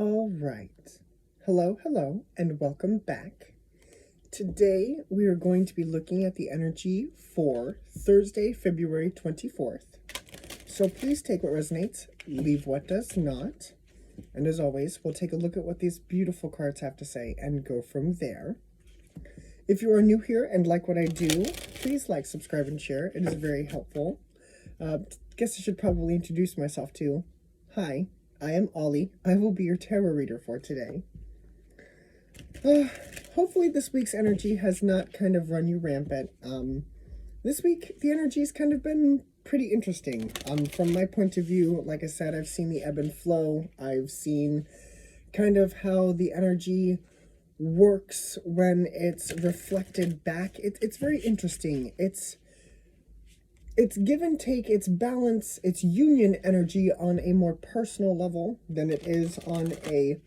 All right. Hello, hello, and welcome back. Today, we are going to be looking at the energy for Thursday, February 24th. So please take what resonates, leave what does not. And as always, we'll take a look at what these beautiful cards have to say and go from there. If you are new here and like what I do, please like, subscribe, and share. It is very helpful. Guess I should probably introduce myself too. Hi, I am Ollie. I will be your tarot reader for today. Hopefully this week's energy has not kind of run you rampant. This week, the energy's kind of been pretty interesting. From my point of view, like I said, I've seen the ebb and flow. I've seen kind of how the energy works when it's reflected back. It's very interesting. It's give and take, it's balance, it's union energy on a more personal level than it is on a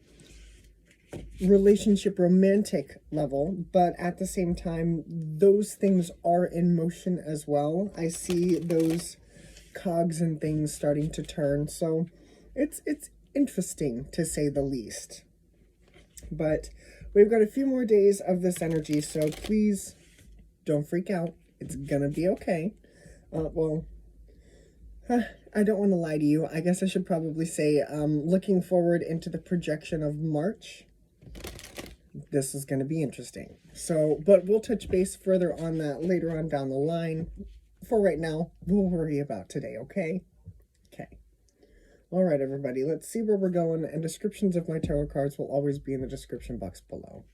relationship romantic level, but at the same time, those things are in motion as well. I see those cogs and things starting to turn, so it's interesting to say the least. But we've got a few more days of this energy, so please don't freak out. It's gonna be okay. I don't want to lie to you. I guess I should probably say, looking forward into the projection of March, this is going to be interesting. So, but we'll touch base further on that later on down the line. For right now, we'll worry about today, okay? Okay. All right, everybody, let's see where we're going, and descriptions of my tarot cards will always be in the description box below.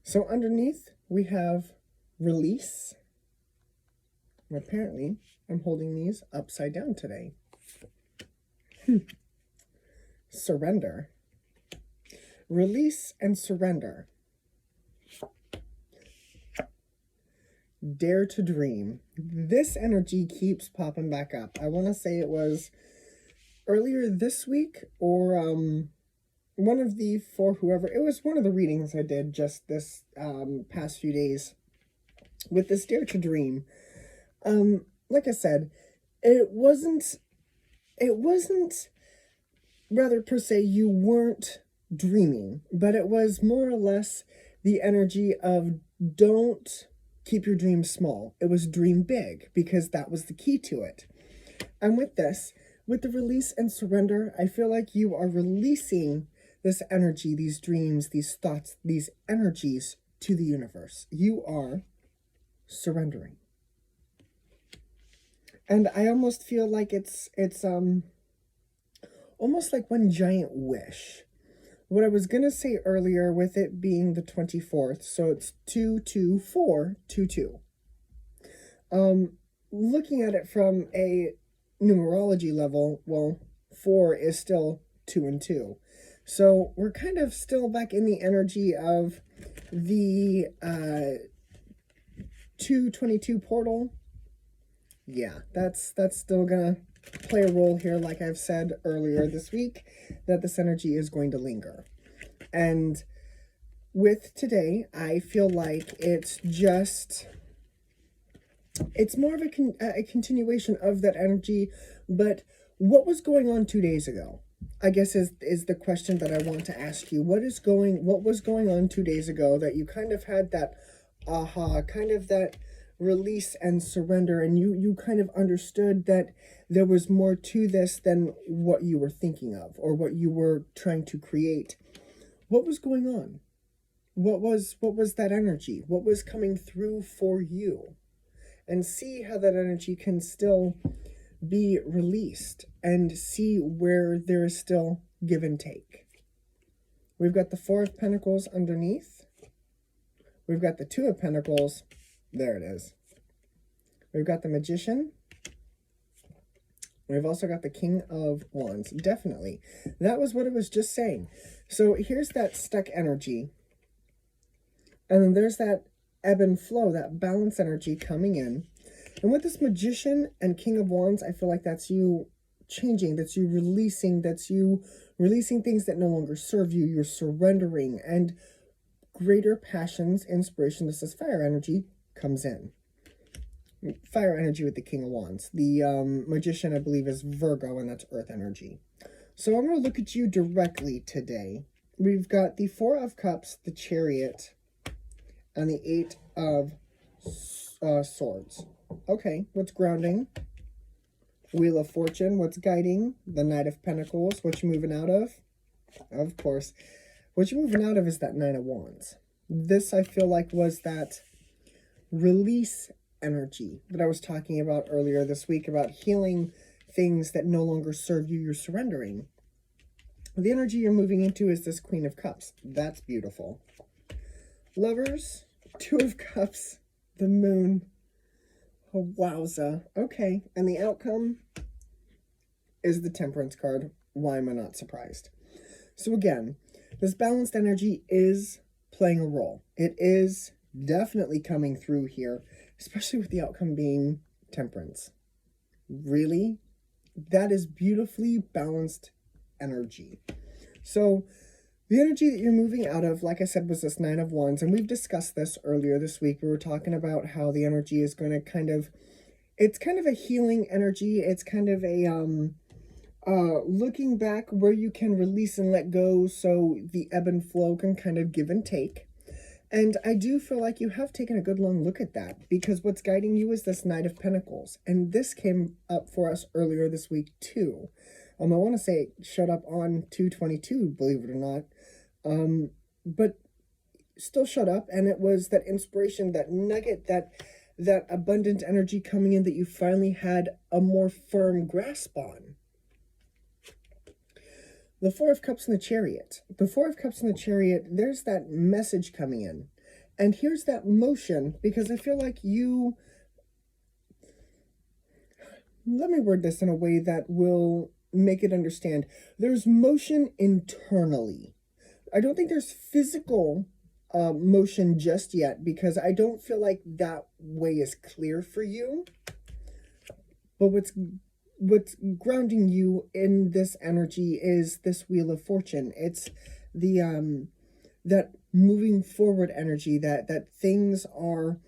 So underneath, we have release. And apparently, I'm holding these upside down today. Surrender. Release and surrender. Dare to dream. This energy keeps popping back up. I want to say it was earlier this week or one of the, for whoever, it was one of the readings I did just this past few days with this dare to dream. Like I said, it wasn't rather per se you weren't dreaming, but it was more or less the energy of don't keep your dreams small. It was dream big, because that was the key to it. And with this, with the release and surrender, I feel like you are releasing this energy, these dreams, these thoughts, these energies to the universe. You are surrendering. And I almost feel like it's almost like one giant wish. What I was going to say earlier with it being the 24th, so it's 22422. Looking at it from a numerology level, well, 4 is still 2 and 2. So we're kind of still back in the energy of the 222 portal. Yeah, that's still gonna play a role here, like I've said earlier this week, that this energy is going to linger. And with today, I feel like it's more of a continuation of that energy, but what was going on 2 days ago, I guess is the question that I want to ask you. What was going on 2 days ago that you kind of had that aha, kind of that release and surrender, and you kind of understood that there was more to this than what you were thinking of or what you were trying to create? What was going on? What was that energy? What was coming through for you? And see how that energy can still be released, and see where there is still give and take. We've got the 4 of Pentacles underneath. We've got the 2 of Pentacles. There it is. We've got the Magician. We've also got the King of Wands. Definitely. That was what I was just saying. So here's that stuck energy. And then there's that ebb and flow, that balance energy coming in. And with this Magician and King of Wands, I feel like that's you changing, that's you releasing things that no longer serve you. You're surrendering, and greater passions, inspiration, this is fire energy, comes in. Fire energy with the King of Wands. The Magician, I believe, is Virgo, and that's earth energy. So I'm going to look at you directly today. We've got the Four of Cups, the Chariot, and the Eight of Swords. Okay, what's grounding? Wheel of Fortune. What's guiding? The Knight of Pentacles. What you moving out of? Of course. What you're moving out of is that Nine of Wands. This, I feel like, was that release energy that I was talking about earlier this week, about healing things that no longer serve you. You're surrendering. The energy you're moving into is this Queen of Cups. That's beautiful. Lovers, Two of Cups, the Moon. Oh, wowza. Okay, and the outcome is the Temperance card. Why am I not surprised? So again, this balanced energy is playing a role. It is definitely coming through here, especially with the outcome being Temperance. Really? That is beautifully balanced energy. So the energy that you're moving out of, like I said, was this Nine of Wands, and we've discussed this earlier this week. We were talking about how the energy is going to it's kind of a healing energy. It's kind of a looking back where you can release and let go, so the ebb and flow can kind of give and take. And I do feel like you have taken a good long look at that, because what's guiding you is this Knight of Pentacles. And this came up for us earlier this week too. I want to say it showed up on 2/22, believe it or not. But still showed up, and it was that inspiration, that nugget, that abundant energy coming in that you finally had a more firm grasp on. The Four of Cups and the Chariot. The Four of Cups and the Chariot, there's that message coming in. And here's that motion, because I feel like you... Let me word this in a way that will make it understand. There's motion internally. I don't think there's physical motion just yet, because I don't feel like that way is clear for you. But what's grounding you in this energy is this Wheel of Fortune. It's the that moving forward energy, that things are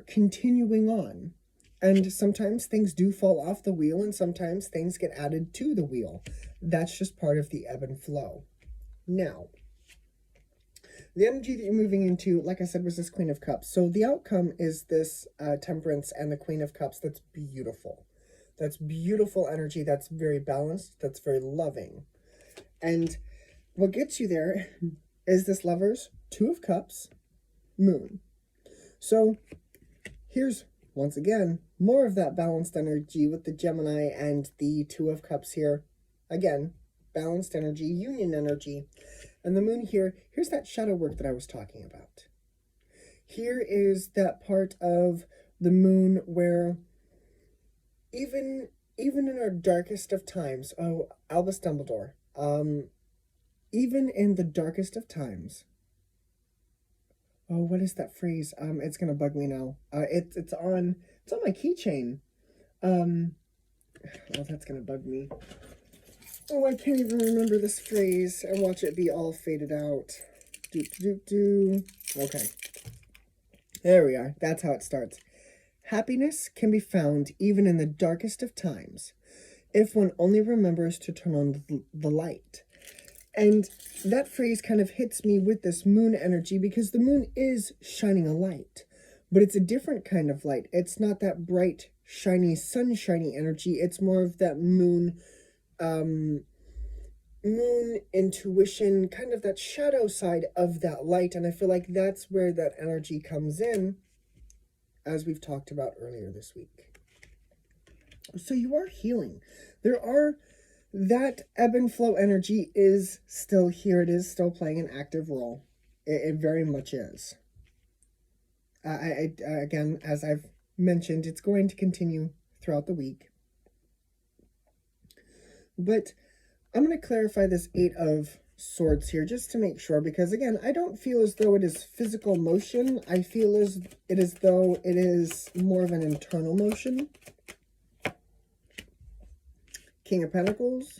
continuing on. And sometimes things do fall off the wheel, and sometimes things get added to the wheel. That's just part of the ebb and flow. Now, the energy that you're moving into, like I said, was this Queen of Cups. So the outcome is this Temperance and the Queen of Cups. That's beautiful. That's beautiful energy. That's very balanced. That's very loving. And what gets you there is this Lovers, Two of Cups, Moon. So here's, once again, more of that balanced energy with the Gemini and the Two of Cups here. Again, balanced energy, union energy. And the Moon here, here's that shadow work that I was talking about. Here is that part of the Moon where even in our darkest of times, oh, Albus Dumbledore, even in the darkest of times, oh, what is that phrase? It's gonna bug me now. It's on my keychain. Oh, that's gonna bug me. Oh, I can't even remember this phrase and watch it be all faded out. Okay. There we are. That's how it starts. Happiness can be found even in the darkest of times, if one only remembers to turn on the light. And that phrase kind of hits me with this Moon energy, because the Moon is shining a light, but it's a different kind of light. It's not that bright, shiny, sunshiny energy. It's more of that moon intuition, kind of that shadow side of that light. And I feel like that's where that energy comes in, as we've talked about earlier this week. So you are healing. That ebb and flow energy is still here. It is still playing an active role. It very much is. Again, as I've mentioned, it's going to continue throughout the week. But I'm going to clarify this Eight of Swords here just to make sure, because again, I don't feel as though it is physical motion. I feel as though it is more of an internal motion. King of Pentacles,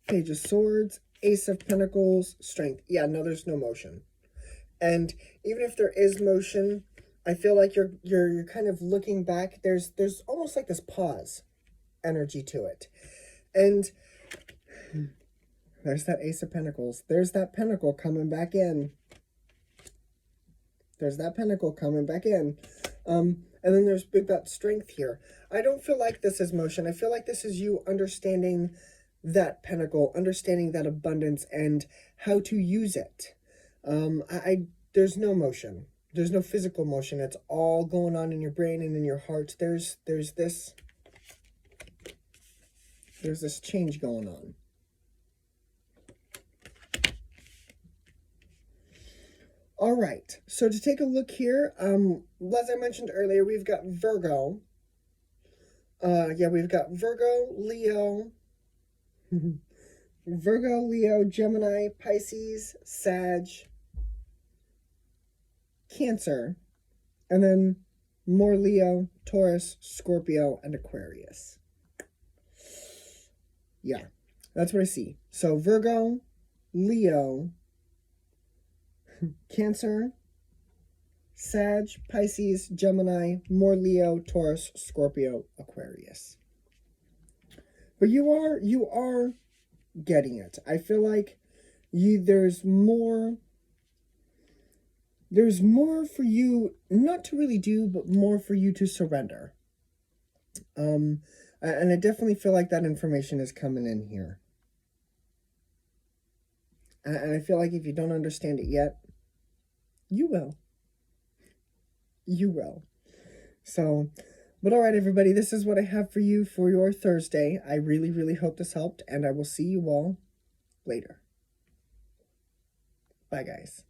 Page of Swords, Ace of Pentacles, Strength. Yeah, no, there's no motion. And even if there is motion, I feel like you're kind of looking back. There's almost like this pause energy to it. And There's that Ace of Pentacles. There's that Pentacle coming back in. There's that Pentacle coming back in. And then we've got Strength here. I don't feel like this is motion. I feel like this is you understanding that Pentacle, understanding that abundance and how to use it. There's no motion. There's no physical motion. It's all going on in your brain and in your heart. There's this change going on. All right, so to take a look here, as I mentioned earlier, we've got Virgo. We've got Virgo, Leo, Virgo, Leo, Gemini, Pisces, Sag, Cancer, and then more Leo, Taurus, Scorpio, and Aquarius. Yeah, that's what I see. So Virgo, Leo, Cancer, Sag, Pisces, Gemini, more Leo, Taurus, Scorpio, Aquarius. But you are getting it. I feel like there's more for you not to really do, but more for you to surrender. And I definitely feel like that information is coming in here. And I feel like if you don't understand it yet, you will. You will. So, but all right, everybody, this is what I have for you for your Thursday. I really, really hope this helped, and I will see you all later. Bye, guys.